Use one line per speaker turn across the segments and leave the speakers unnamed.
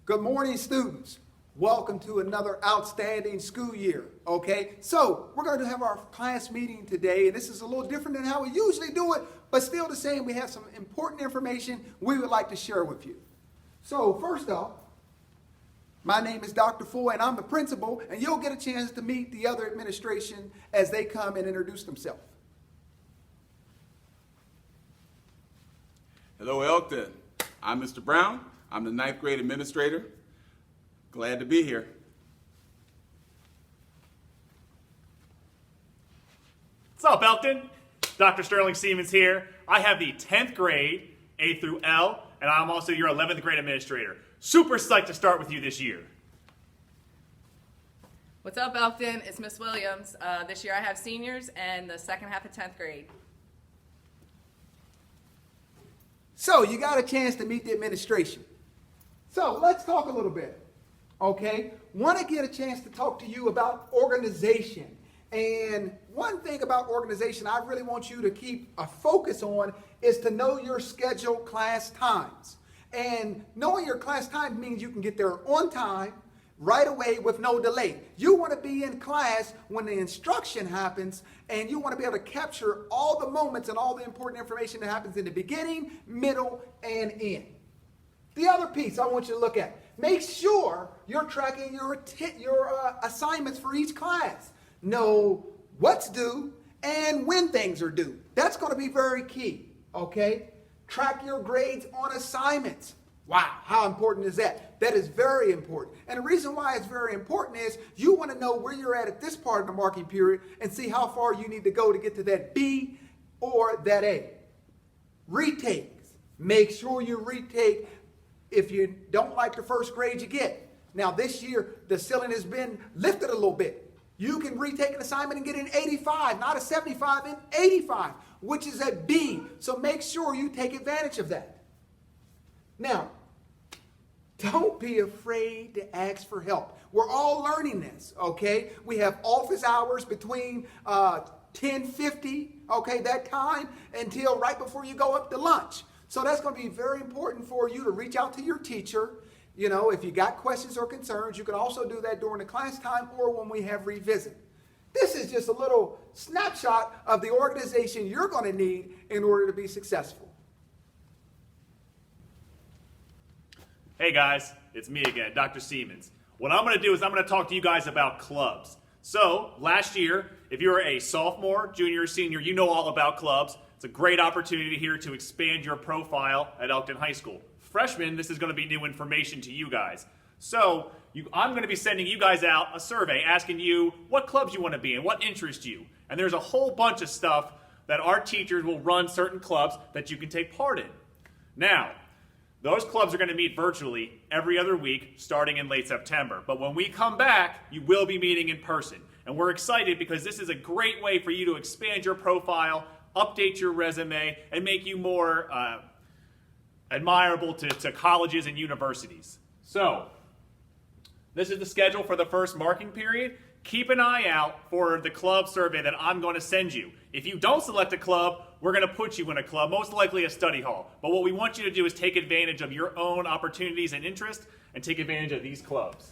Good morning, students. Welcome to another outstanding school year, okay? So, we're going to have our class meeting today, and this is a little different than how we usually do it, but still the same. We have some important information we would like to share with you. So, first off, my name is Dr. Foy, and I'm the principal, and you'll get a chance to meet the other administration as they come and introduce themselves.
Hello, Elkton. I'm Mr. Brown. I'm the 9th grade administrator. Glad to be here.
What's up, Elkton? Dr. Sterling Siemens here. I have the 10th grade, A through L, and I'm also your 11th grade administrator. Super psyched to start with you this year.
What's up, Elkton? It's Miss Williams. This year I have seniors and the second half of 10th grade.
So, you got a chance to meet the administration. So, let's talk a little bit, okay? Want to get a chance to talk to you about organization. And one thing about organization I really want you to keep a focus on is to know your scheduled class times. And knowing your class time means you can get there on time, right away with no delay. You want to be in class when the instruction happens, and you want to be able to capture all the moments and all the important information that happens in the beginning, middle, and end. The other piece I want you to look at, make sure you're tracking your assignments for each class. Know what's due and when things are due. That's going to be very key, okay? Track your grades on assignments. Wow, how important is that? That is very important. And the reason why it's very important is you want to know where you're at this part of the marking period and see how far you need to go to get to that B or that A. Retakes. Make sure you retake if you don't like the first grade you get. Now this year, the ceiling has been lifted a little bit. You can retake an assignment and get an 85, not a 75, an 85, which is a B. So make sure you take advantage of that. Now, don't be afraid to ask for help. We're all learning this, okay? We have office hours between 10:50, okay, that time, until right before you go up to lunch. So that's going to be very important for you to reach out to your teacher. You know, if you got questions or concerns, you can also do that during the class time or when we have revisit. This is just a little snapshot of the organization you're going to need in order to be successful.
Hey guys, it's me again, Dr. Siemens. What I'm going to do is I'm going to talk to you guys about clubs. So, last year, if you're a sophomore, junior, senior, you know all about clubs. It's a great opportunity here to expand your profile at Elkton High School. Freshmen, this is going to be new information to you guys. So, I'm going to be sending you guys out a survey asking you what clubs you want to be in, what interests you. And there's a whole bunch of stuff that our teachers will run certain clubs that you can take part in. Now, those clubs are going to meet virtually every other week starting in late September. But when we come back, you will be meeting in person. And we're excited because this is a great way for you to expand your profile, update your resume, and make you more admirable to colleges and universities. So, this is the schedule for the first marking period. Keep an eye out for the club survey that I'm going to send you. If you don't select a club, we're going to put you in a club, most likely a study hall. But what we want you to do is take advantage of your own opportunities and interests and take advantage of these clubs.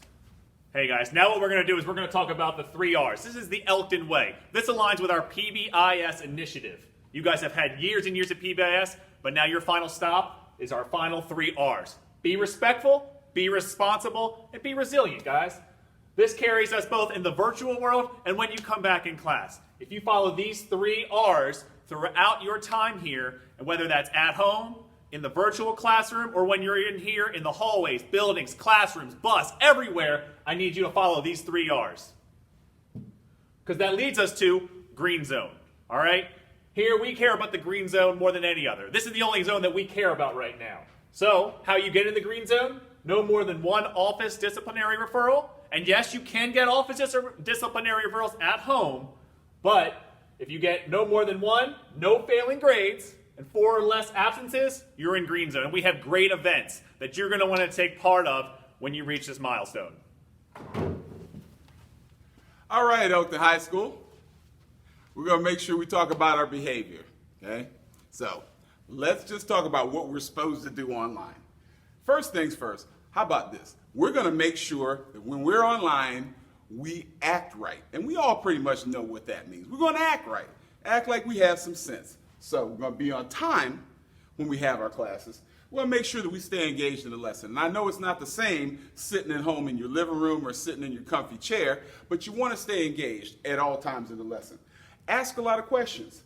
Hey guys, now what we're going to do is we're going to talk about the 3 R's. This is the Elkton way. This aligns with our PBIS initiative. You guys have had years and years of PBIS, but now your final stop is our final 3 R's. Be respectful, be responsible, and be resilient, guys. This carries us both in the virtual world and when you come back in class. If you follow these 3 R's throughout your time here, and whether that's at home, in the virtual classroom, or when you're in here in the hallways, buildings, classrooms, bus, everywhere, I need you to follow these 3 R's. Because that leads us to green zone, all right? Here we care about the green zone more than any other. This is the only zone that we care about right now. So, how you get in the green zone? No more than 1 office disciplinary referral. And yes, you can get office disciplinary referrals at home, but if you get no more than 1, no failing grades, and 4 or less absences, you're in green zone. And we have great events that you're going to want to take part of when you reach this milestone.
All right, Elkton High School. We're going to make sure we talk about our behavior, okay? So, let's just talk about what we're supposed to do online. First things first, How about this? We're going to make sure that when we're online, we act right. And we all pretty much know what that means. We're going to act right. Act like we have some sense. So we're going to be on time when we have our classes. We're going to make sure that we stay engaged in the lesson. And I know it's not the same sitting at home in your living room or sitting in your comfy chair, but you want to stay engaged at all times in the lesson. Ask a lot of questions.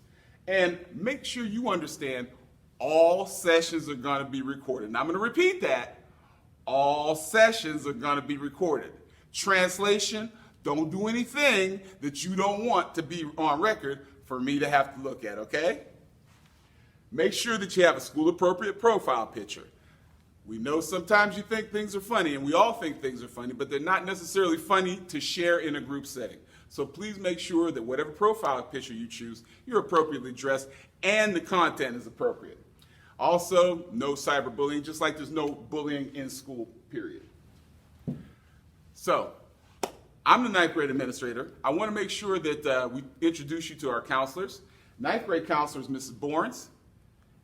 And make sure you understand all sessions are going to be recorded. And I'm going to repeat that. All sessions are going to be recorded. Translation, don't do anything that you don't want to be on record for me to have to look at, okay? Make sure that you have a school-appropriate profile picture. We know sometimes you think things are funny, and we all think things are funny, but they're not necessarily funny to share in a group setting. So please make sure that whatever profile picture you choose, you're appropriately dressed and the content is appropriate. Also, no cyberbullying, just like there's no bullying in school, period. So, I'm the ninth grade administrator. I want to make sure that we introduce you to our counselors. Ninth grade counselor is Mrs. Borns,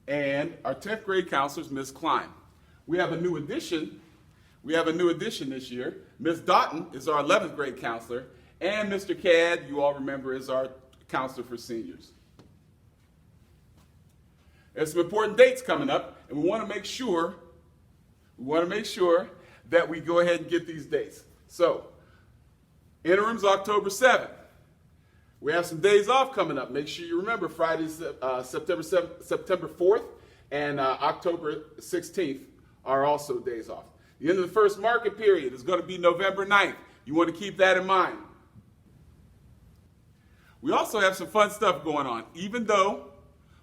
and our 10th grade counselor is Ms. Klein. We have a new addition. This year. Ms. Doughton is our 11th grade counselor, and Mr. Cad, you all remember, is our counselor for seniors. There's some important dates coming up, and we want to make sure that we go ahead and get these dates. So, interim's October 7th. We have some days off coming up. Make sure you remember Friday's September 4th and October 16th are also days off. The end of the first market period is going to be November 9th. You want to keep that in mind. We also have some fun stuff going on. Even though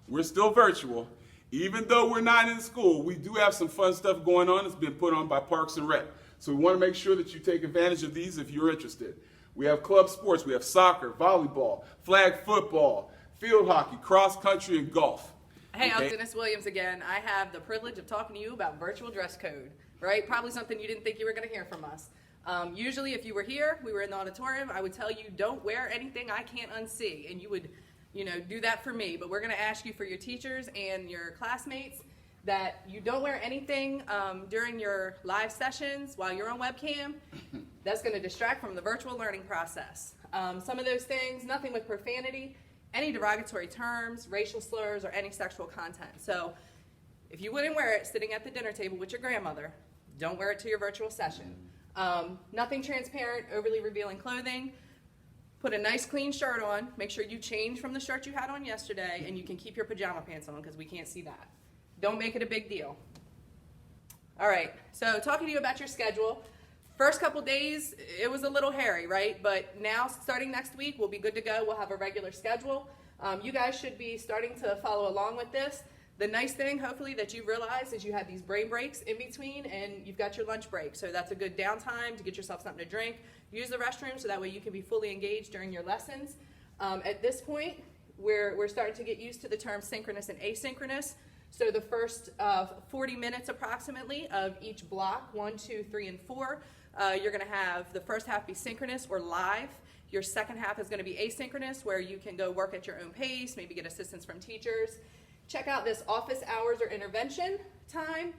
we're still virtual, even though we're not in school, we do have some fun stuff going on. It's been put on by Parks and Rec. So we want to make sure that you take advantage of these if you're interested. We have club sports. We have soccer, volleyball, flag football, field hockey, cross country, and golf.
Hey,
Okay?
Elkton, it's Williams again. I have the privilege of talking to you about virtual dress code, right? Probably something you didn't think you were going to hear from us. Usually, if you were here, we were in the auditorium, I would tell you, don't wear anything I can't unsee, and you would, do that for me. But we're going to ask you for your teachers and your classmates that you don't wear anything during your live sessions while you're on webcam. That's going to distract from the virtual learning process. Some of those things, nothing with profanity, any derogatory terms, racial slurs, or any sexual content. So if you wouldn't wear it sitting at the dinner table with your grandmother, don't wear it to your virtual session. Nothing transparent, overly revealing clothing. Put a nice clean shirt on. Make sure you change from the shirt you had on yesterday, and you can keep your pajama pants on because we can't see that. Don't make it a big deal. All right, so talking to you about your schedule. First couple days, it was a little hairy, right? But now, starting next week, we'll be good to go. We'll have a regular schedule. You guys should be starting to follow along with this. The nice thing, hopefully, that you realize is you have these brain breaks in between, and you've got your lunch break. So that's a good downtime to get yourself something to drink. Use the restroom so that way you can be fully engaged during your lessons. At this point, we're starting to get used to the terms synchronous and asynchronous. So the first 40 minutes approximately of each block, 1, 2, 3, and 4, you're going to have the first half be synchronous or live. Your second half is going to be asynchronous, where you can go work at your own pace, maybe get assistance from teachers. Check out this office hours or intervention time.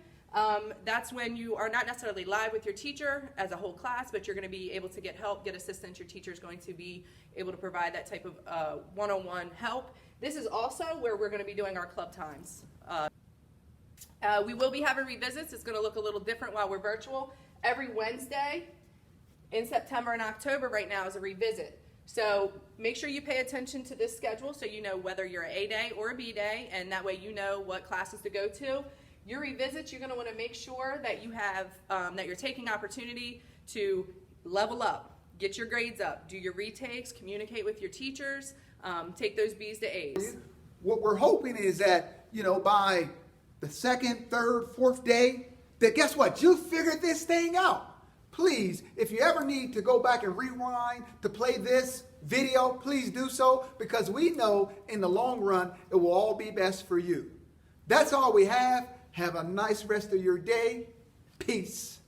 That's when you are not necessarily live with your teacher as a whole class, but you're going to be able to get help, get assistance. Your teacher is going to be able to provide that type of one-on-one help. This is also where we're going to be doing our club times. We will be having revisits. It's going to look a little different while we're virtual. Every Wednesday in September and October right now is a revisit. So make sure you pay attention to this schedule so you know whether you're an A day or a B day, and that way you know what classes to go to. Your revisits, you're going to want to make sure that you have that you're taking opportunity to level up, get your grades up, do your retakes, communicate with your teachers, take those B's to A's.
What we're hoping is that, by the second, third, fourth day, that guess what? You figured this thing out. Please, if you ever need to go back and rewind to play this video, please do so, because we know in the long run it will all be best for you. That's all we have. Have a nice rest of your day. Peace.